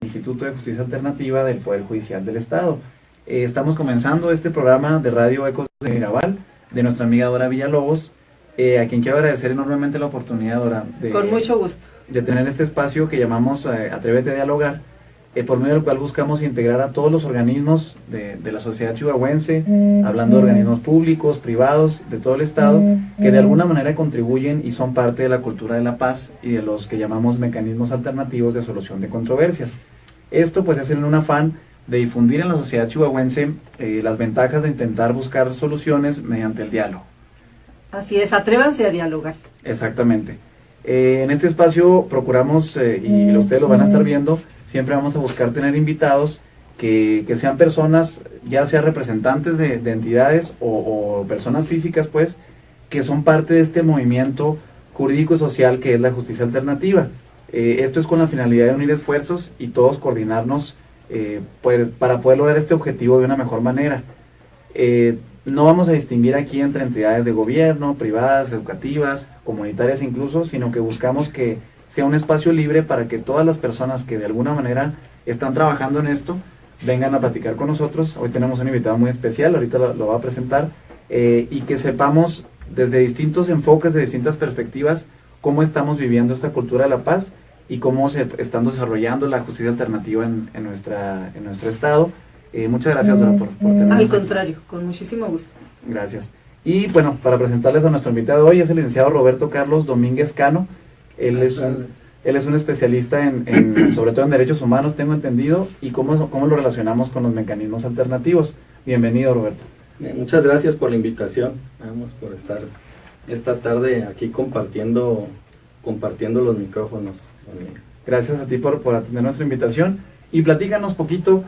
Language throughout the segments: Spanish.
Instituto de Justicia Alternativa del Poder Judicial del Estado. Estamos comenzando este programa de Radio Ecos de Mirabal, de nuestra amiga Dora Villalobos, a quien quiero agradecer enormemente la oportunidad, Dora, con mucho gusto, de tener este espacio que llamamos Atrévete a Dialogar, por medio del cual buscamos integrar a todos los organismos de la sociedad chihuahuense, hablando de organismos públicos, privados, de todo el estado, que de alguna manera contribuyen y son parte de la cultura de la paz y de los que llamamos mecanismos alternativos de solución de controversias. Esto pues es en un afán de difundir en la sociedad chihuahuense las ventajas de intentar buscar soluciones mediante el diálogo. Así es, atrévanse a dialogar. Exactamente. En este espacio procuramos, y ustedes lo van a estar viendo, siempre vamos a buscar tener invitados que sean personas, ya sea representantes de entidades o personas físicas, pues, que son parte de este movimiento jurídico y social que es la justicia alternativa. Esto es con la finalidad de unir esfuerzos y todos coordinarnos para poder lograr este objetivo de una mejor manera. No vamos a distinguir aquí entre entidades de gobierno, privadas, educativas, comunitarias incluso, sino que buscamos que sea un espacio libre para que todas las personas que de alguna manera están trabajando en esto vengan a platicar con nosotros. Hoy tenemos un invitado muy especial, ahorita lo va a presentar, y que sepamos desde distintos enfoques, de distintas perspectivas, cómo estamos viviendo esta cultura de la paz y cómo se están desarrollando la justicia alternativa en nuestro estado. Muchas gracias, Dora, por tenernos. Al contrario, con muchísimo gusto. Gracias. Y bueno, para presentarles a nuestro invitado hoy es el licenciado Roberto Carlos Domínguez Cano. Él es un especialista sobre todo en derechos humanos, tengo entendido, y cómo lo relacionamos con los mecanismos alternativos. Bienvenido, Roberto. Muchas gracias por la invitación. Vamos por estar esta tarde aquí compartiendo los micrófonos. Gracias a ti por atender nuestra invitación. Y platícanos poquito,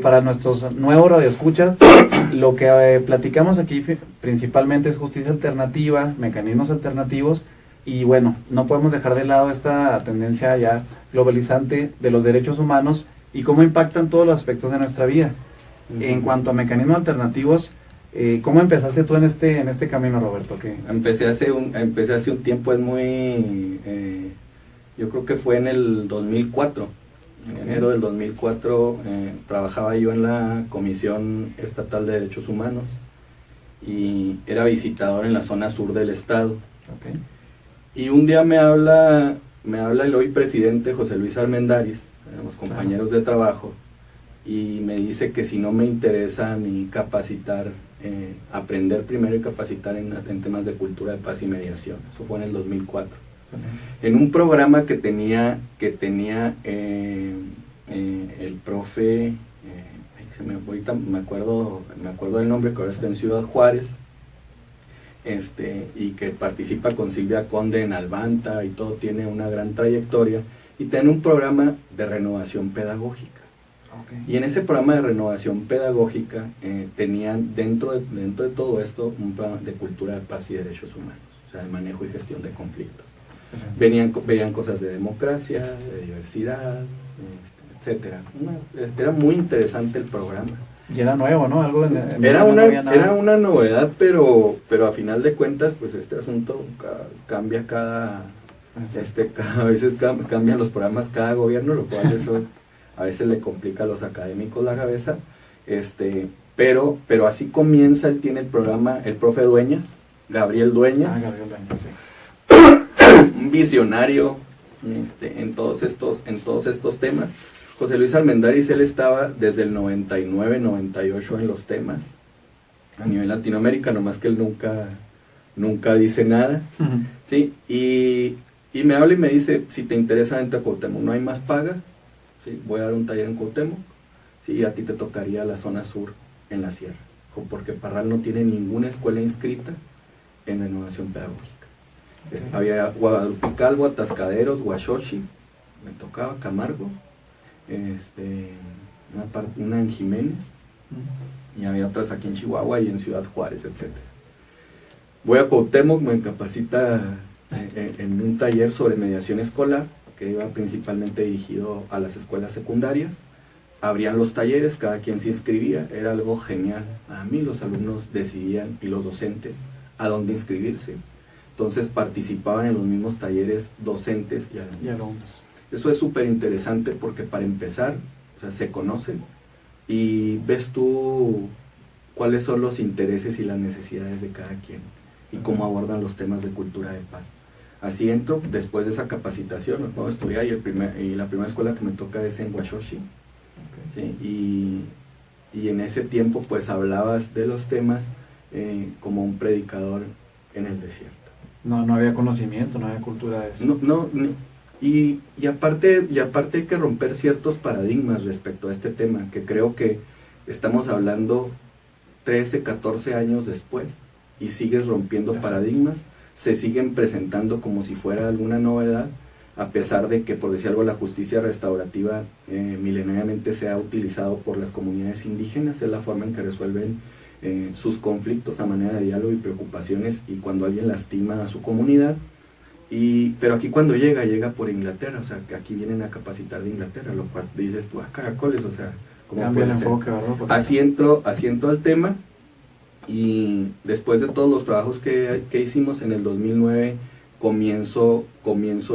para nuestros nuevos radioescuchas, lo que platicamos aquí principalmente es justicia alternativa, mecanismos alternativos, y bueno, no podemos dejar de lado esta tendencia ya globalizante de los derechos humanos y cómo impactan todos los aspectos de nuestra vida. En cuanto a mecanismos alternativos, ¿cómo empezaste tú en este camino, Roberto? Empecé hace un tiempo, yo creo que fue en el 2004. En enero del 2004 trabajaba yo en la Comisión Estatal de Derechos Humanos y era visitador en la zona sur del estado. Okay. Y un día me habla el hoy presidente José Luis Armendáriz, éramos compañeros de trabajo, y me dice que si no me interesa a mí capacitar, aprender primero y capacitar en temas de cultura de paz y mediación. Eso fue en el 2004. En un programa que tenía el profe, ahorita me acuerdo del nombre, que ahora está en Ciudad Juárez, y que participa con Silvia Conde en Alvanta y todo, tiene una gran trayectoria, y tiene un programa de renovación pedagógica. Okay. Y en ese programa de renovación pedagógica tenían dentro de todo esto un programa de cultura de paz y derechos humanos, o sea, de manejo y gestión de conflictos. Veían cosas de democracia, de diversidad, etcétera. Era muy interesante el programa. Y era nuevo, ¿no? Era una novedad, pero a final de cuentas, pues este asunto cambia a veces cambian los programas cada gobierno, lo cual eso a veces le complica a los académicos la cabeza. Pero así comienza, él tiene el programa, el profe Dueñas, Gabriel Dueñas. Gabriel Dueñas, sí. Un visionario en todos estos temas. José Luis Armendáriz, él estaba desde el 99, 98 en los temas a nivel Latinoamérica, nomás que él nunca dice nada. Uh-huh. ¿Sí? Y me habla y me dice, si te interesa vente a Cuauhtémoc, no hay más paga, ¿sí? Voy a dar un taller en Cuauhtémoc, ¿sí? Y a ti te tocaría la zona sur en la sierra, porque Parral no tiene ninguna escuela inscrita en renovación pedagógica. Había Guadalupe Calvo, Atascaderos, Huachochi, me tocaba Camargo, una en Jiménez, y había otras aquí en Chihuahua y en Ciudad Juárez, etc. Voy a Cuauhtémoc, me capacita en un taller sobre mediación escolar, que iba principalmente dirigido a las escuelas secundarias. Abrían los talleres, cada quien se inscribía, era algo genial. A mí los alumnos decidían, y los docentes, a dónde inscribirse. Entonces participaban en los mismos talleres docentes y alumnos. Eso es súper interesante porque para empezar, o sea, se conocen y ves tú cuáles son los intereses y las necesidades de cada quien y cómo abordan los temas de cultura de paz. Así entro, después de esa capacitación, me puedo estudiar y la primera escuela que me toca es en Washoshi. ¿Sí? Y en ese tiempo pues hablabas de los temas como un predicador en el desierto. No había conocimiento, no había cultura de eso. Y aparte hay que romper ciertos paradigmas respecto a este tema, que creo que estamos hablando 13, 14 años después y sigues rompiendo paradigmas, se siguen presentando como si fuera alguna novedad, a pesar de que, por decir algo, la justicia restaurativa milenariamente se ha utilizado por las comunidades indígenas, es la forma en que resuelven sus conflictos a manera de diálogo y preocupaciones y cuando alguien lastima a su comunidad. Pero aquí cuando llega por Inglaterra, o sea, que aquí vienen a capacitar de Inglaterra, lo cual dices tú, caracoles, o sea, ¿cómo cambia el puede ser? enfoque, ¿verdad? Porque Así entro al tema y después de todos los trabajos que hicimos en el 2009, comienzo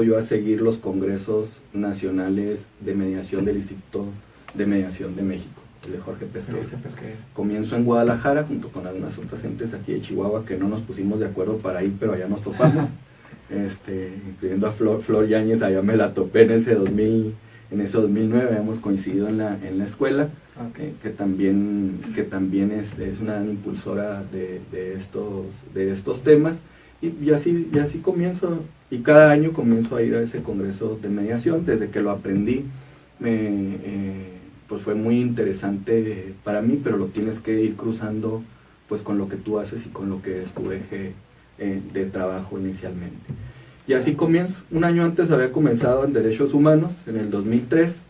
yo a seguir los congresos nacionales de mediación del Instituto de Mediación de México, de Jorge Pesqueira. Comienzo en Guadalajara junto con algunas otras gentes aquí de Chihuahua que no nos pusimos de acuerdo para ir, pero allá nos topamos. Incluyendo a Flor Yáñez, allá me la topé en ese 2009, habíamos coincidido en la escuela, que también es una gran impulsora de estos temas, y así comienzo, y cada año comienzo a ir a ese congreso de mediación. Desde que lo aprendí, pues fue muy interesante para mí, pero lo tienes que ir cruzando pues con lo que tú haces y con lo que es tu eje de trabajo inicialmente. Y así comienzo. Un año antes había comenzado en Derechos Humanos, en el 2003,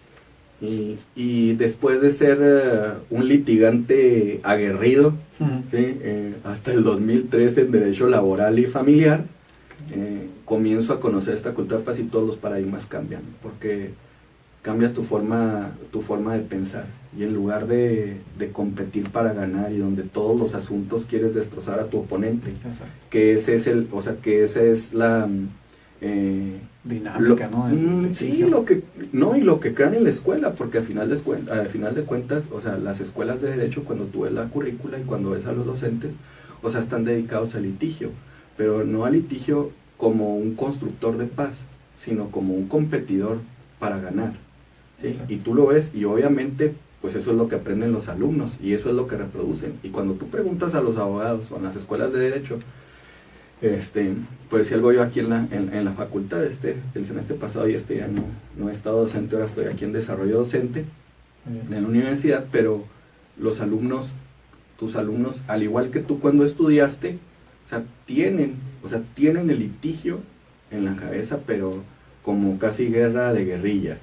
y después de ser un litigante aguerrido, ¿sí? Hasta el 2003 en Derecho Laboral y Familiar, comienzo a conocer esta cultura de paz y todos los paradigmas cambian, porque cambias tu forma de pensar, y en lugar de competir para ganar y donde todos los asuntos quieres destrozar a tu oponente, que esa es la dinámica, ¿no? Sí, lo que crean en la escuela, porque al final de cuentas, o sea, las escuelas de derecho, cuando tú ves la currícula y cuando ves a los docentes, o sea, están dedicados al litigio, pero no al litigio como un constructor de paz, sino como un competidor para ganar. ¿Sí? Y tú lo ves, y obviamente pues eso es lo que aprenden los alumnos y eso es lo que reproducen. Y cuando tú preguntas a los abogados o en las escuelas de derecho, pues si algo yo aquí en la facultad, el semestre pasado y ya no he estado docente, ahora estoy aquí en desarrollo docente en la universidad, pero tus alumnos, al igual que tú cuando estudiaste, o sea, tienen el litigio en la cabeza, pero como casi guerra de guerrillas.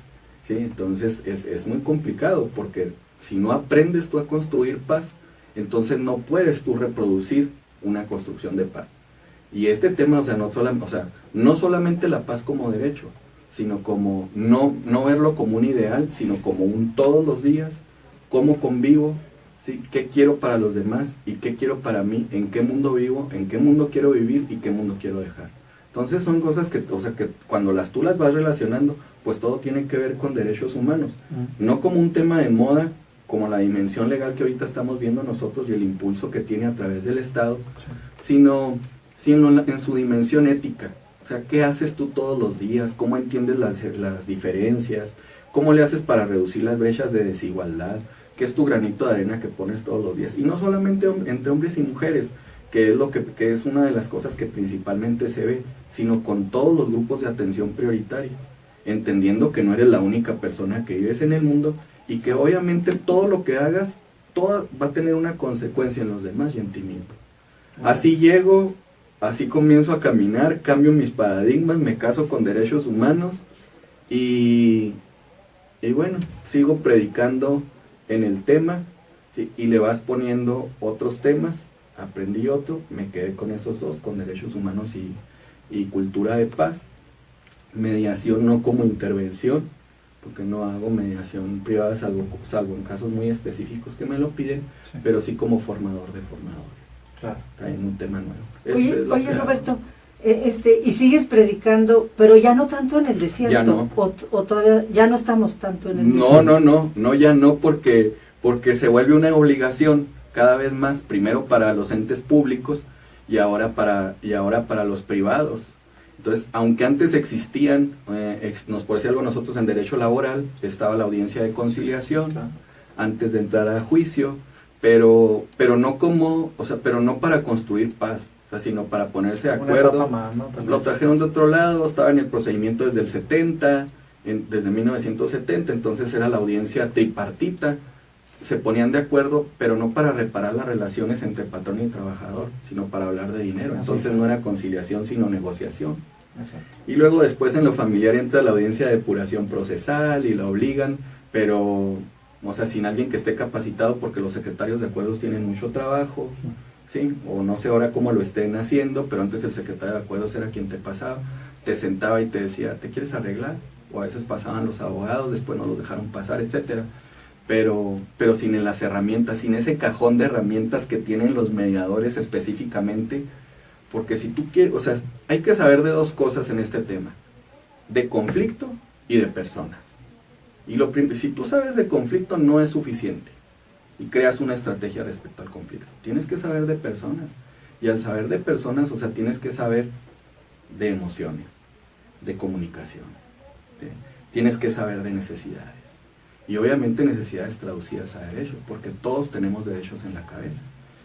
¿Sí? Entonces es muy complicado, porque si no aprendes tú a construir paz, entonces no puedes tú reproducir una construcción de paz. Y este tema, o sea, no solamente la paz como derecho, sino como no verlo como un ideal, sino como un todos los días, cómo convivo, ¿sí? Qué quiero para los demás y qué quiero para mí, en qué mundo vivo, en qué mundo quiero vivir y qué mundo quiero dejar. Entonces son cosas que cuando tú las vas relacionando, pues todo tiene que ver con derechos humanos, no como un tema de moda, como la dimensión legal que ahorita estamos viendo nosotros y el impulso que tiene a través del Estado, sino en su dimensión ética. O sea, ¿qué haces tú todos los días? ¿Cómo entiendes las diferencias? ¿Cómo le haces para reducir las brechas de desigualdad? ¿Qué es tu granito de arena que pones todos los días? Y no solamente entre hombres y mujeres, que es una de las cosas que principalmente se ve, sino con todos los grupos de atención prioritaria, entendiendo que no eres la única persona que vives en el mundo y que obviamente todo lo que hagas, todo va a tener una consecuencia en los demás y en ti mismo. Así llego, así comienzo a caminar, cambio mis paradigmas, me caso con derechos humanos y bueno, sigo predicando en el tema, ¿sí? Y le vas poniendo otros temas. Aprendí otro, me quedé con esos dos, con derechos humanos y cultura de paz. Mediación no como intervención, porque no hago mediación privada, salvo en casos muy específicos que me lo piden, pero sí como formador de formadores. Claro. Hay un tema nuevo. Oye Roberto, Y sigues predicando, pero ya no tanto en el desierto. Ya no. O todavía ya no estamos tanto en el desierto. No, ya no, porque se vuelve una obligación cada vez más, primero para los entes públicos y ahora para los privados. Entonces, aunque antes existían, nos por decir algo nosotros en derecho laboral, estaba la audiencia de conciliación, claro, antes de entrar a juicio, pero no pero no para construir paz, o sea, sino para ponerse de acuerdo. Más, ¿no? Lo trajeron de otro lado, estaba en el procedimiento desde el 70, desde 1970, entonces era la audiencia tripartita, se ponían de acuerdo, pero no para reparar las relaciones entre patrón y trabajador, sino para hablar de dinero. Entonces no era conciliación, sino negociación. Exacto. Y luego después en lo familiar entra la audiencia de depuración procesal y la obligan, pero, o sea, sin alguien que esté capacitado, porque los secretarios de acuerdos tienen mucho trabajo, ¿sí? O no sé ahora cómo lo estén haciendo, pero antes el secretario de acuerdos era quien te pasaba, te sentaba y te decía, ¿te quieres arreglar? O a veces pasaban los abogados, después no los dejaron pasar, etcétera. Pero sin las herramientas, sin ese cajón de herramientas que tienen los mediadores específicamente, porque si tú quieres, o sea, hay que saber de dos cosas en este tema, de conflicto y de personas. Y si tú sabes de conflicto no es suficiente y creas una estrategia respecto al conflicto, tienes que saber de personas, y al saber de personas, o sea, tienes que saber de emociones, de comunicación, tienes que saber de necesidades. Y obviamente necesidades traducidas a derechos, porque todos tenemos derechos en la cabeza.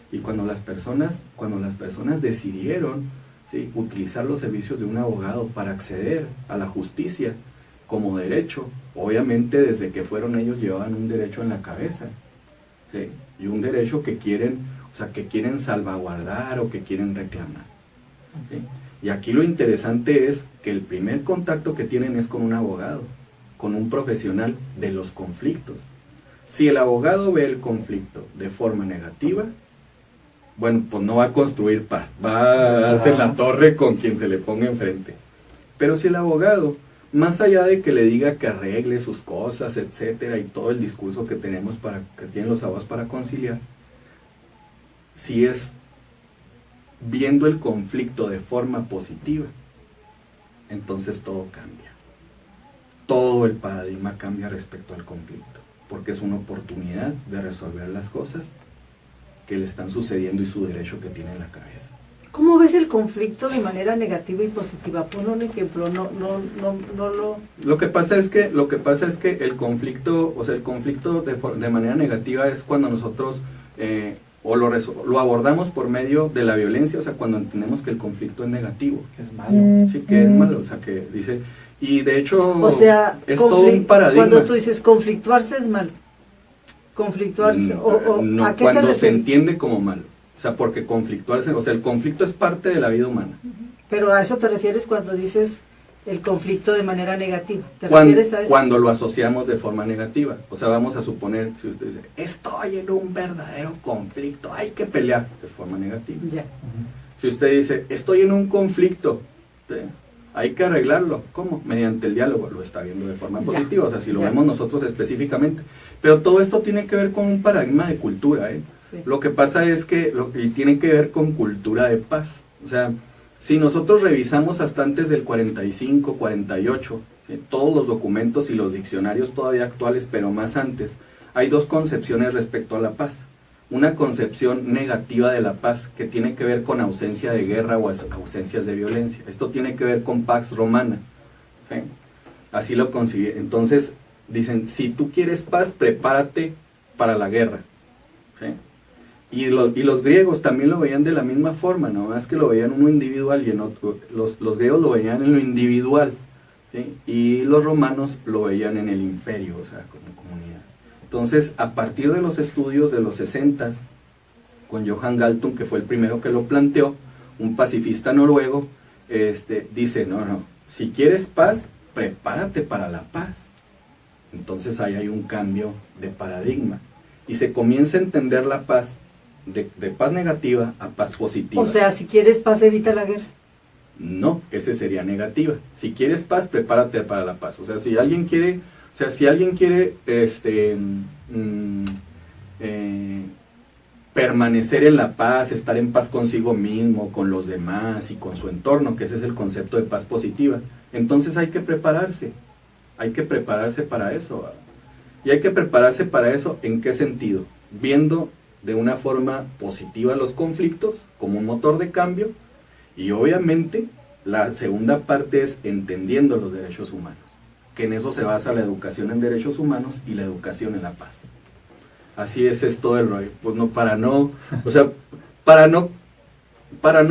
Y cuando las personas decidieron, ¿sí?, utilizar los servicios de un abogado para acceder a la justicia como derecho, obviamente desde que fueron ellos llevaban un derecho en la cabeza, ¿sí?, y un derecho que quieren salvaguardar o que quieren reclamar, ¿sí? Y aquí lo interesante es que el primer contacto que tienen es con un abogado, con un profesional de los conflictos. Si el abogado ve el conflicto de forma negativa, bueno, pues no va a construir paz, va a darse en la torre con quien se le ponga enfrente. Pero si el abogado, más allá de que le diga que arregle sus cosas, etcétera, y todo el discurso que que tienen los abogados para conciliar, si es viendo el conflicto de forma positiva, entonces todo cambia. Todo el paradigma cambia respecto al conflicto, porque es una oportunidad de resolver las cosas que le están sucediendo y su derecho que tiene en la cabeza. ¿Cómo ves el conflicto de manera negativa y positiva? Pon un ejemplo. Lo que pasa es que el conflicto, o sea, el conflicto de manera negativa es cuando nosotros lo abordamos por medio de la violencia, o sea, cuando entendemos que el conflicto es negativo. Que es malo. Sí, que es malo, o sea, que dice... Y de hecho, o sea, es todo un paradigma. Cuando tú dices conflictuarse es malo. Conflictuarse, no, ¿a qué cuando te refieres? se entiende como malo. O sea, porque conflictuarse, o sea, el conflicto es parte de la vida humana. Pero a eso te refieres cuando dices el conflicto de manera negativa. ¿Te refieres a eso? Cuando lo asociamos de forma negativa. O sea, vamos a suponer, si usted dice, estoy en un verdadero conflicto, hay que pelear, de forma negativa. Ya. Si usted dice, estoy en un conflicto, ¿sí?, hay que arreglarlo. ¿Cómo? Mediante el diálogo. Lo está viendo de forma positiva, o sea, si lo vemos nosotros específicamente. Pero todo esto tiene que ver con un paradigma de cultura, ¿eh? Sí. Lo que pasa es que tiene que ver con cultura de paz. O sea, si nosotros revisamos hasta antes del 45, 48, ¿sí?, todos los documentos y los diccionarios todavía actuales, pero más antes, hay dos concepciones respecto a la paz. Una concepción negativa de la paz que tiene que ver con ausencia de guerra o ausencias de violencia. Esto tiene que ver con Pax Romana, ¿sí? Así lo consigue. Entonces dicen, si tú quieres paz, prepárate para la guerra, ¿sí? Y los griegos también lo veían de la misma forma, no más que lo veían uno individual y en otro. Los griegos lo veían en lo individual, ¿sí?, y los romanos lo veían en el imperio, o sea, como comunidad. Entonces, a partir de los estudios de los 60s, con Johan Galtung, que fue el primero que lo planteó, un pacifista noruego, dice, no, si quieres paz, prepárate para la paz. Entonces ahí hay un cambio de paradigma, y se comienza a entender la paz de paz negativa a paz positiva. O sea, si quieres paz, evita la guerra. No, ese sería negativa. Si quieres paz, prepárate para la paz. O sea, si alguien quiere permanecer en la paz, estar en paz consigo mismo, con los demás y con su entorno, que ese es el concepto de paz positiva. Entonces hay que prepararse para eso. Y hay que prepararse para eso, ¿en qué sentido? Viendo de una forma positiva los conflictos como un motor de cambio, y obviamente la segunda parte es entendiendo los derechos humanos, que en eso se basa la educación en derechos humanos y la educación en la paz. Así es todo el rollo. Pues no, para no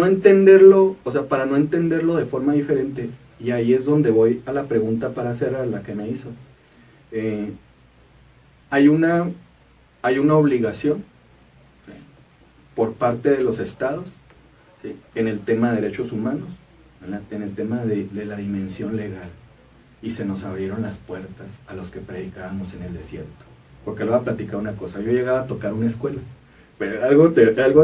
entenderlo, para no entenderlo de forma diferente, y ahí es donde voy a la pregunta para cerrar, la que me hizo. Hay una obligación por parte de los estados, ¿sí?, en el tema de derechos humanos, en el tema de la dimensión legal, y se nos abrieron las puertas a los que predicábamos en el desierto. Porque le voy a platicar una cosa, yo llegaba a tocar una escuela, pero algo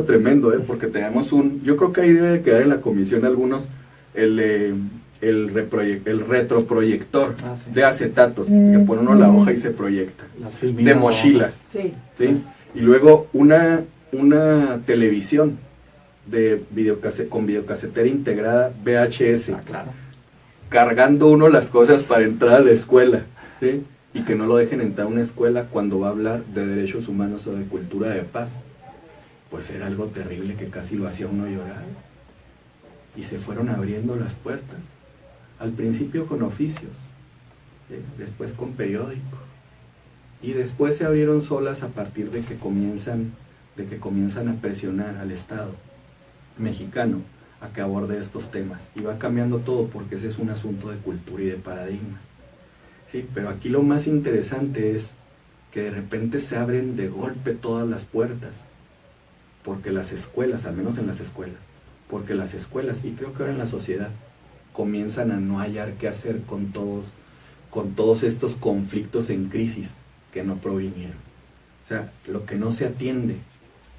tremendo, porque tenemos yo creo que ahí debe de quedar en la comisión algunos, el retroproyector de acetatos, que pone uno la hoja y se proyecta, de mochila, sí. Y luego una televisión de con videocasetera integrada VHS, claro, cargando uno las cosas para entrar a la escuela, ¿sí? Y que no lo dejen entrar a una escuela cuando va a hablar de derechos humanos o de cultura de paz. Pues era algo terrible que casi lo hacía uno llorar. Y se fueron abriendo las puertas, al principio con oficios, ¿sí?, después con periódico, y después se abrieron solas a partir de que comienzan a presionar al Estado mexicano a que aborde estos temas, y va cambiando todo porque ese es un asunto de cultura y de paradigmas, ¿sí? Pero aquí lo más interesante es que de repente se abren de golpe todas las puertas, porque las escuelas, al menos en las escuelas, y creo que ahora en la sociedad, comienzan a no hallar qué hacer con todos estos conflictos en crisis que no provinieron. O sea, lo que no se atiende,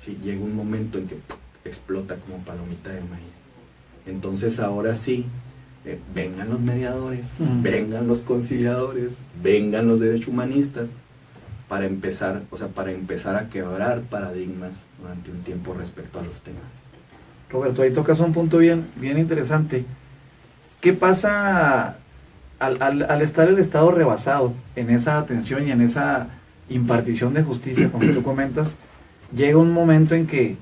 ¿sí?, llega un momento en que explota como palomita de maíz. Entonces ahora sí, vengan los mediadores, vengan los conciliadores, vengan los derechos humanistas, para empezar a quebrar paradigmas durante un tiempo respecto a los temas. Roberto, ahí tocas un punto bien interesante. ¿Qué pasa al estar el Estado rebasado en esa atención y en esa impartición de justicia, como tú comentas? Llega un momento en que,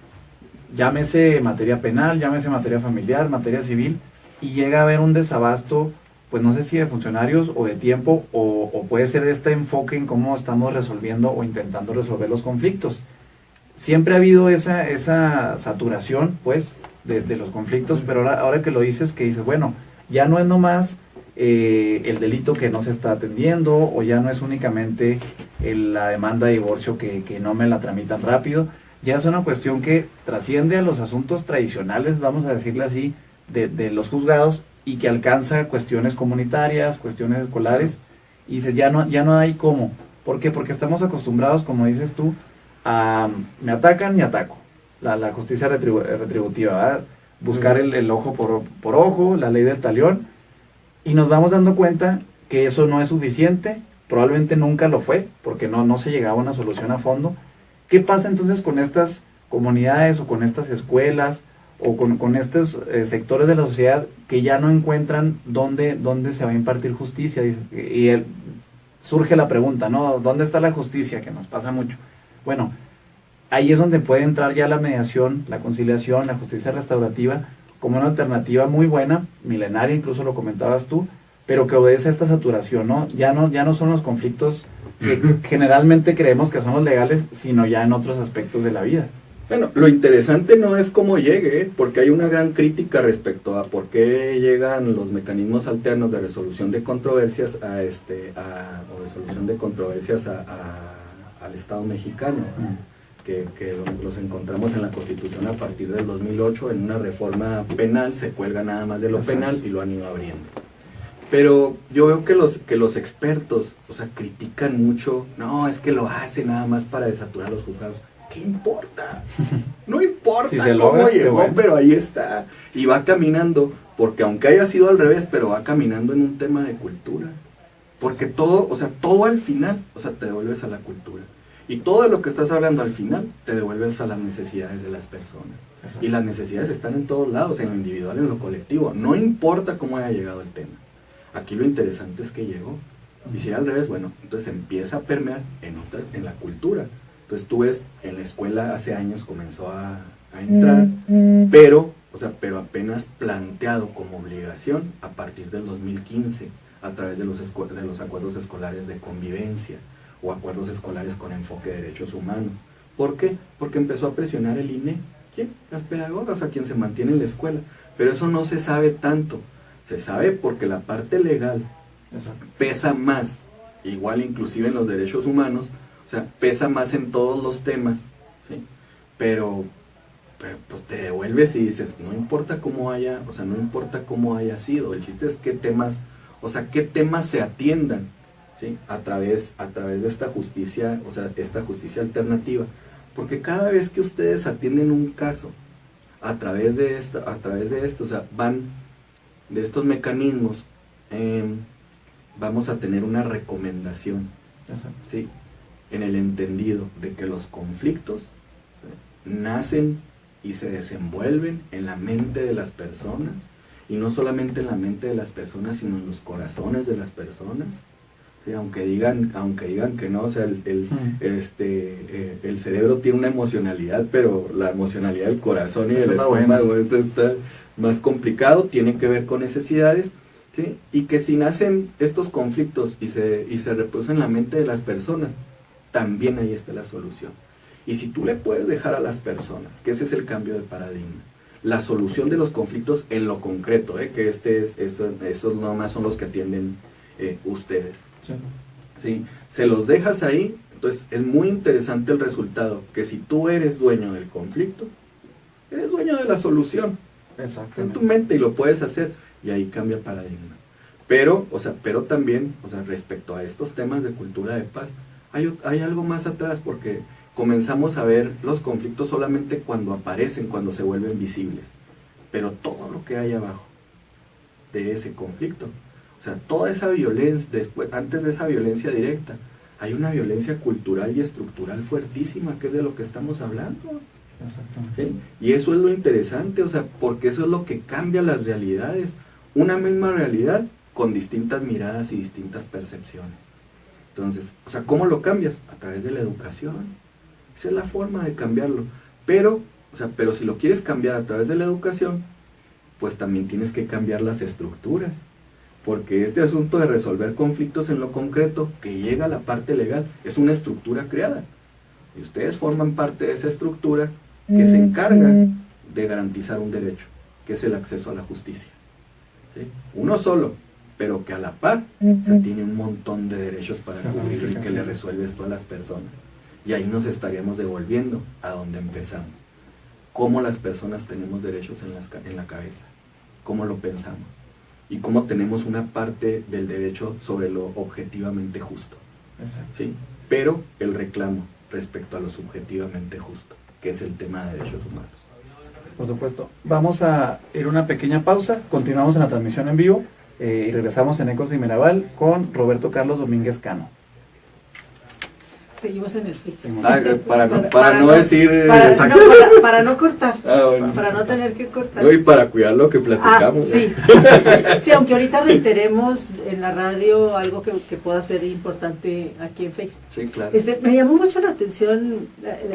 llámese materia penal, llámese materia familiar, materia civil, y llega a haber un desabasto, pues no sé si de funcionarios o de tiempo, o puede ser este enfoque en cómo estamos resolviendo o intentando resolver los conflictos. Siempre ha habido esa saturación, pues, de los conflictos, pero ahora que lo dices, bueno, ya no es nomás el delito que no se está atendiendo, o ya no es únicamente la demanda de divorcio que no me la tramitan rápido, ya es una cuestión que trasciende a los asuntos tradicionales, vamos a decirle así, de los juzgados, y que alcanza cuestiones comunitarias, cuestiones escolares, y dices, ya no hay cómo. ¿Por qué? Porque estamos acostumbrados, como dices tú, a me atacan, me ataco. La justicia retributiva, ¿verdad? Buscar el ojo por ojo, la ley del talión, y nos vamos dando cuenta que eso no es suficiente, probablemente nunca lo fue, porque no se llegaba a una solución a fondo. ¿Qué pasa entonces con estas comunidades o con estas escuelas o con estos sectores de la sociedad que ya no encuentran dónde se va a impartir justicia? Y surge la pregunta, ¿no? ¿Dónde está la justicia? Que nos pasa mucho. Bueno, ahí es donde puede entrar ya la mediación, la conciliación, la justicia restaurativa, como una alternativa muy buena, milenaria, incluso lo comentabas tú, pero que obedece a esta saturación, ¿no? Ya no son los conflictos que generalmente creemos que son los legales, sino ya en otros aspectos de la vida. Bueno, lo interesante no es cómo llegue, porque hay una gran crítica respecto a por qué llegan los mecanismos alternos de resolución de controversias al Estado mexicano, que los encontramos en la Constitución a partir del 2008, en una reforma penal, se cuelga nada más de lo penal y lo han ido abriendo. Pero yo veo que los expertos, critican mucho, no, es que lo hace nada más para desaturar los juzgados. ¿Qué importa? No importa si cómo llegó, bueno, pero ahí está. Y va caminando, porque aunque haya sido al revés, pero va caminando en un tema de cultura. Porque todo al final, te devuelves a la cultura. Y todo lo que estás hablando al final te devuelves a las necesidades de las personas. Exacto. Y las necesidades están en todos lados, en lo individual, en lo colectivo. No importa cómo haya llegado el tema. Aquí lo interesante es que llegó. Y si al revés, bueno, entonces empieza a permear en la cultura. Entonces tú ves, en la escuela hace años comenzó a entrar, pero apenas planteado como obligación a partir del 2015, a través de los acuerdos escolares de convivencia o acuerdos escolares con enfoque de derechos humanos. ¿Por qué? Porque empezó a presionar el INE. ¿Quién? Las pedagogas, a quien se mantiene en la escuela. Pero eso no se sabe tanto. Se sabe porque la parte legal pesa más, igual inclusive en los derechos humanos, o sea, pesa más en todos los temas, ¿sí? Pero pues te devuelves y dices, no importa cómo haya, o sea, no importa cómo haya sido, el chiste es qué temas se atiendan, ¿sí? a través de esta justicia, o sea, esta justicia alternativa, porque cada vez que ustedes atienden un caso a través de esto, o sea, van de estos mecanismos, vamos a tener una recomendación, ¿sí? En el entendido de que los conflictos nacen y se desenvuelven en la mente de las personas, y no solamente en la mente de las personas, sino en los corazones de las personas, ¿sí? Aunque digan que no, o sea, el cerebro tiene una emocionalidad, pero la emocionalidad del corazón y del estómago, esto está más complicado, tiene que ver con necesidades, ¿sí? Y que si nacen estos conflictos y se reproducen en la mente de las personas, también ahí está la solución. Y si tú le puedes dejar a las personas, que ese es el cambio de paradigma, la solución de los conflictos en lo concreto, que esos nomás son los que atienden ustedes. Sí. ¿Sí? Se los dejas ahí, entonces es muy interesante el resultado, que si tú eres dueño del conflicto, eres dueño de la solución. Exactamente. En tu mente, y lo puedes hacer, y ahí cambia el paradigma. Pero también, respecto a estos temas de cultura de paz, hay algo más atrás, porque comenzamos a ver los conflictos solamente cuando aparecen, cuando se vuelven visibles, pero todo lo que hay abajo de ese conflicto, o sea, toda esa violencia, antes de esa violencia directa, hay una violencia cultural y estructural fuertísima, que es de lo que estamos hablando. Exactamente. ¿Sí? Y eso es lo interesante, o sea, porque eso es lo que cambia las realidades, una misma realidad con distintas miradas y distintas percepciones. Entonces, o sea, ¿cómo lo cambias? A través de la educación. Esa es la forma de cambiarlo. Pero si lo quieres cambiar a través de la educación, pues también tienes que cambiar las estructuras. Porque este asunto de resolver conflictos en lo concreto, que llega a la parte legal, es una estructura creada. Y ustedes forman parte de esa estructura que se encarga de garantizar un derecho, que es el acceso a la justicia. ¿Sí? Uno solo, pero que a la par tiene un montón de derechos para cubrir y que le resuelve esto a las personas. Y ahí nos estaríamos devolviendo a donde empezamos. Cómo las personas tenemos derechos en la cabeza, cómo lo pensamos, y cómo tenemos una parte del derecho sobre lo objetivamente justo. ¿Sí? Pero el reclamo respecto a lo subjetivamente justo, que es el tema de derechos humanos. Por supuesto. Vamos a ir a una pequeña pausa, continuamos en la transmisión en vivo y regresamos en Ecos de Mirabal con Roberto Carlos Domínguez Cano. Seguimos en el Face. Para no cortar, bueno. Para no tener que cortar. No, y para cuidar lo que platicamos. Sí. Sí, aunque ahorita reiteremos en la radio algo que pueda ser importante aquí en Face. Sí, claro. Me llamó mucho la atención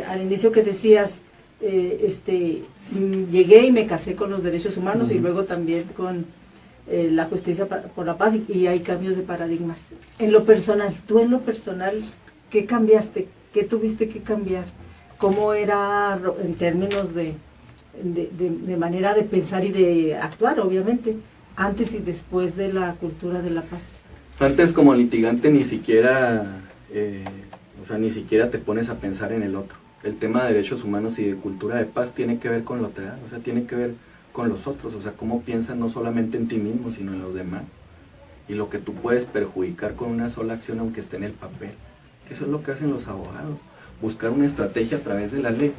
al inicio que decías, llegué y me casé con los derechos humanos y luego también con la justicia por la paz y hay cambios de paradigmas. En lo personal, ¿qué cambiaste? ¿Qué tuviste que cambiar? ¿Cómo era en términos de manera de pensar y de actuar, obviamente, antes y después de la cultura de la paz? Antes, como litigante, ni siquiera te pones a pensar en el otro. El tema de derechos humanos y de cultura de paz tiene que ver con lo otro, o sea, tiene que ver con los otros, o sea, cómo piensas no solamente en ti mismo, sino en los demás. Y lo que tú puedes perjudicar con una sola acción, aunque esté en el papel. Que eso es lo que hacen los abogados, buscar una estrategia a través de la ley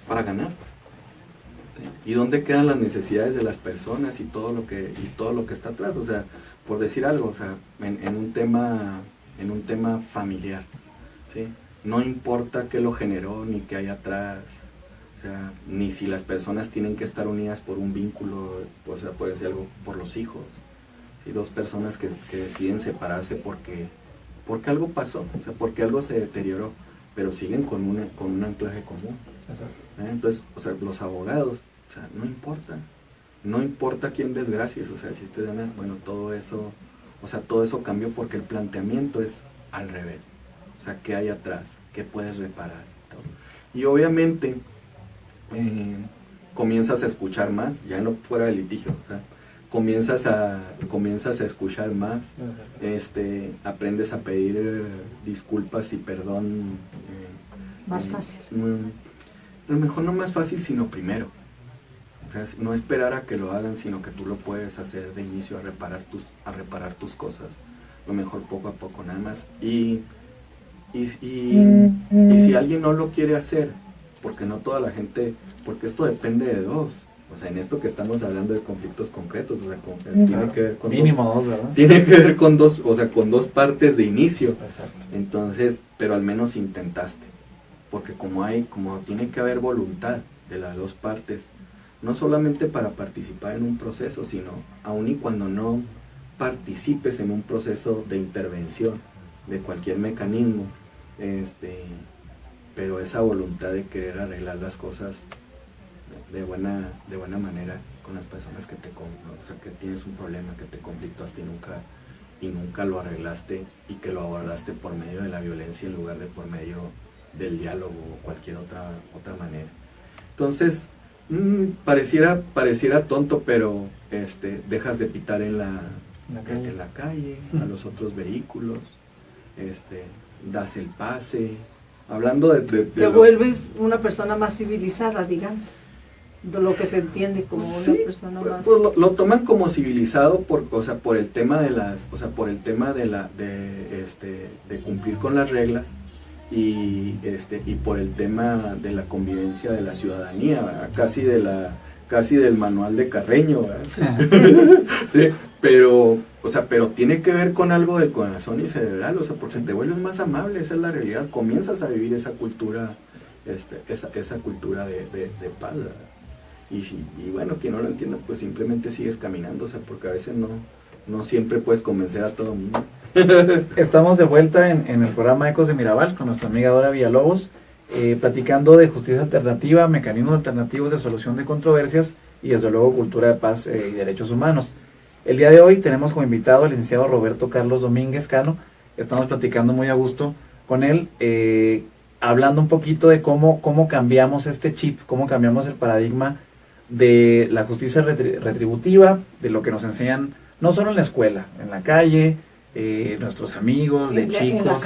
para ganar. ¿Sí? ¿Y dónde quedan las necesidades de las personas y todo lo que está atrás? O sea, por decir algo, o sea, en un tema familiar, ¿sí? no importa qué lo generó ni qué hay atrás, o sea, ni si las personas tienen que estar unidas por un vínculo, o sea, puede ser algo por los hijos, y dos personas que deciden separarse porque algo pasó, o sea, porque algo se deterioró, pero siguen con un anclaje común. Entonces, o sea, los abogados, o sea, no importa quién desgracies, o sea, el chiste de Ana, bueno, todo eso cambió porque el planteamiento es al revés, o sea, ¿qué hay atrás? ¿Qué puedes reparar? Y obviamente comienzas a escuchar más, ya no fuera de litigio, o sea, comienzas a escuchar más, aprendes a pedir disculpas y perdón. Más fácil. A lo mejor no más fácil, sino primero. O sea, no esperar a que lo hagan, sino que tú lo puedes hacer de inicio a reparar tus cosas. A lo mejor poco a poco nada más. Y si alguien no lo quiere hacer, porque no toda la gente, porque esto depende de dos. O sea, en esto que estamos hablando de conflictos concretos, o sea, tiene que ver con mínimo dos, ¿verdad? Tiene que ver con dos, o sea, con dos partes de inicio. Exacto. Entonces, pero al menos intentaste. Porque como tiene que haber voluntad de las dos partes, no solamente para participar en un proceso, sino aun y cuando no participes en un proceso de intervención de cualquier mecanismo, pero esa voluntad de querer arreglar las cosas de buena manera con las personas o sea, que tienes un problema, que te conflictuaste y nunca lo arreglaste, y que lo abordaste por medio de la violencia en lugar de por medio del diálogo o cualquier otra manera. Entonces, pareciera tonto, pero dejas de pitar en la calle, a los otros vehículos, das el pase, hablando de te vuelves una persona más civilizada, digamos, de lo que se entiende como una persona más. Pues lo toman como civilizado por el tema de de cumplir con las reglas, y por el tema de la convivencia de la ciudadanía, ¿verdad? casi del manual de Carreño, sí, pero tiene que ver con algo del corazón y cerebral, o sea, porque te vuelves más amable, esa es la realidad, comienzas a vivir esa cultura, esa cultura de paz, ¿verdad? Y bueno, quien no lo entienda, pues simplemente sigues caminando, o sea, porque a veces no siempre puedes convencer a todo el mundo. Estamos de vuelta en el programa Ecos de Mirabal con nuestra amiga Dora Villalobos, platicando de justicia alternativa, mecanismos alternativos de solución de controversias y desde luego cultura de paz y derechos humanos. El día de hoy tenemos como invitado al licenciado Roberto Carlos Domínguez Cano. Estamos platicando muy a gusto con él, hablando un poquito de cómo cambiamos este chip, cómo cambiamos el paradigma de la justicia retributiva, de lo que nos enseñan no solo en la escuela, en la calle, nuestros amigos de chicos,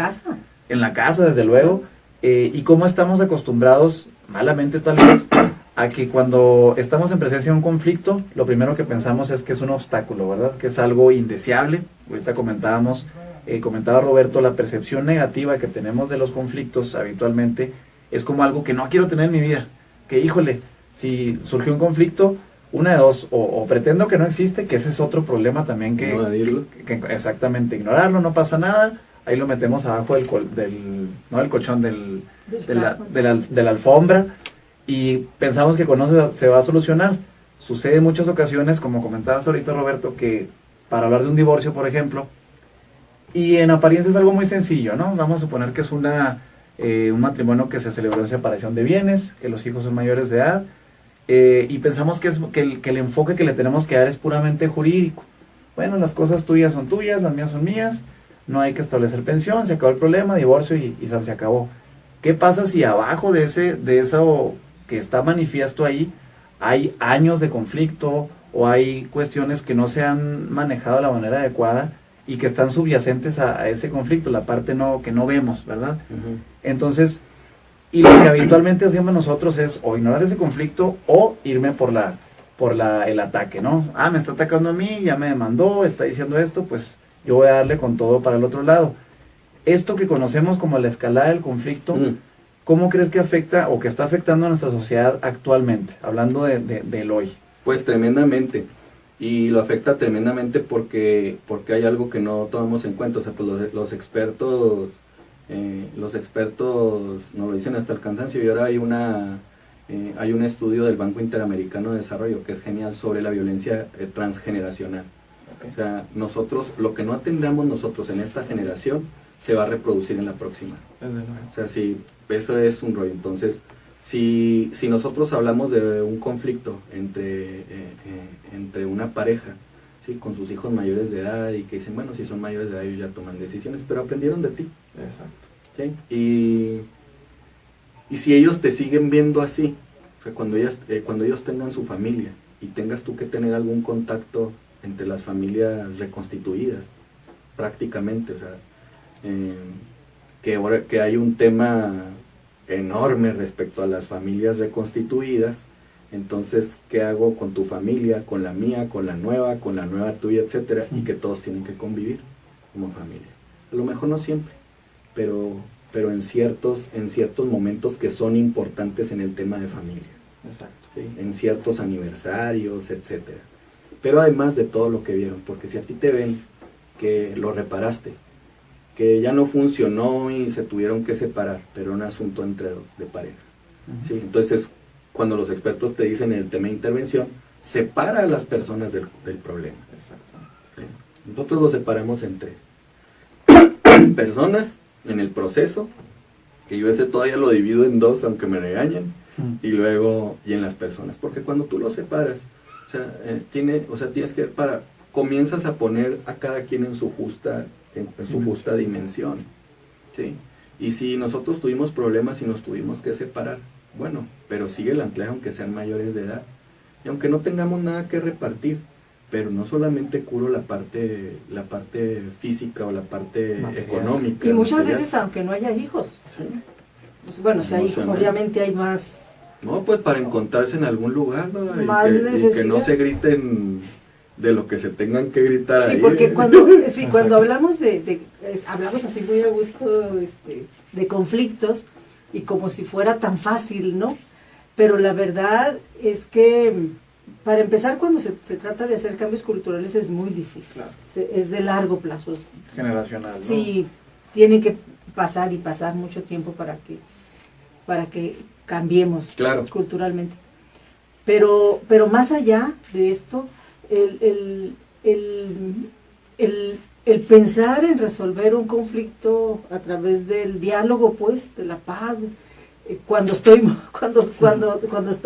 en la casa desde luego, y cómo estamos acostumbrados, malamente tal vez, a que cuando estamos en presencia de un conflicto, lo primero que pensamos es que es un obstáculo, ¿verdad? Que es algo indeseable. Ahorita comentaba Roberto, la percepción negativa que tenemos de los conflictos habitualmente es como algo que no quiero tener en mi vida, que híjole, si surgió un conflicto, una de dos, o pretendo que no existe, que ese es otro problema también que exactamente, ignorarlo, no pasa nada, ahí lo metemos abajo del colchón, de la alfombra, y pensamos que con eso se va a solucionar. Sucede en muchas ocasiones, como comentabas ahorita, Roberto, que para hablar de un divorcio, por ejemplo, y en apariencia es algo muy sencillo, ¿no? Vamos a suponer que es un matrimonio que se celebró en separación de bienes, que los hijos son mayores de edad, y pensamos que el enfoque que le tenemos que dar es puramente jurídico. Bueno, las cosas tuyas son tuyas, las mías son mías, no hay que establecer pensión, se acabó el problema, divorcio y se acabó. ¿Qué pasa si abajo de eso que está manifiesto ahí hay años de conflicto, o hay cuestiones que no se han manejado de la manera adecuada y que están subyacentes a ese conflicto, la parte que no vemos, ¿verdad? Uh-huh. Entonces, y lo que habitualmente hacemos nosotros es o ignorar ese conflicto o irme por el ataque, ¿no? Me está atacando a mí, ya me demandó, está diciendo esto, pues yo voy a darle con todo para el otro lado. Esto que conocemos como la escalada del conflicto, ¿cómo crees que afecta o que está afectando a nuestra sociedad actualmente? Hablando del hoy. Pues tremendamente. Y lo afecta tremendamente porque hay algo que no tomamos en cuenta. O sea, pues los expertos Los expertos nos lo dicen hasta el cansancio, y ahora hay un estudio del Banco Interamericano de Desarrollo que es genial sobre la violencia transgeneracional. Okay. O sea, nosotros, lo que no atendamos nosotros en esta generación, se va a reproducir en la próxima. O sea, sí, eso es un rollo. Entonces, si nosotros hablamos de un conflicto entre una pareja, ¿sí?, con sus hijos mayores de edad, y que dicen, bueno, si son mayores de edad ellos ya toman decisiones, pero aprendieron de ti. Exacto. ¿Sí? Y si ellos te siguen viendo así, o sea, cuando ellos tengan su familia y tengas tú que tener algún contacto entre las familias reconstituidas, prácticamente, o sea, que hay un tema enorme respecto a las familias reconstituidas. Entonces, ¿qué hago con tu familia, con la mía, con la nueva tuya, etcétera? Y que todos tienen que convivir como familia. A lo mejor no siempre, pero en ciertos momentos que son importantes en el tema de familia. Exacto. ¿Sí? En ciertos aniversarios, etcétera. Pero además de todo lo que vieron, porque si a ti te ven que lo reparaste, que ya no funcionó y se tuvieron que separar, pero un asunto entre dos, de pareja. ¿Sí? Entonces, cuando los expertos te dicen en el tema de intervención, separa a las personas del problema. ¿Sí? Nosotros lo separamos en tres. Personas en el proceso, que yo ese todavía lo divido en dos, aunque me regañen, y luego, y en las personas, porque cuando tú lo separas, o sea, tienes que, comienzas a poner a cada quien en su justa dimensión, ¿sí? Y si nosotros tuvimos problemas y nos tuvimos que separar, bueno, pero sigue el anclaje aunque sean mayores de edad, y aunque no tengamos nada que repartir, pero no solamente curo la parte física o la parte económica. Y muchas veces aunque no haya hijos. ¿Sí? Pues, bueno, si hay hijos, obviamente hay más. No, pues para encontrarse en algún lugar, ¿no? Y que no se griten de lo que se tengan que gritar. Sí, ahí. porque cuando hablamos hablamos así muy a gusto de conflictos, y como si fuera tan fácil, ¿no? Pero la verdad es que, para empezar, cuando se trata de hacer cambios culturales es muy difícil. Claro. Es de largo plazo. Generacional, ¿no? Sí, tiene que pasar mucho tiempo para que cambiemos, claro, culturalmente. Pero más allá de esto, el pensar en resolver un conflicto a través del diálogo, pues, de la paz, cuando estoy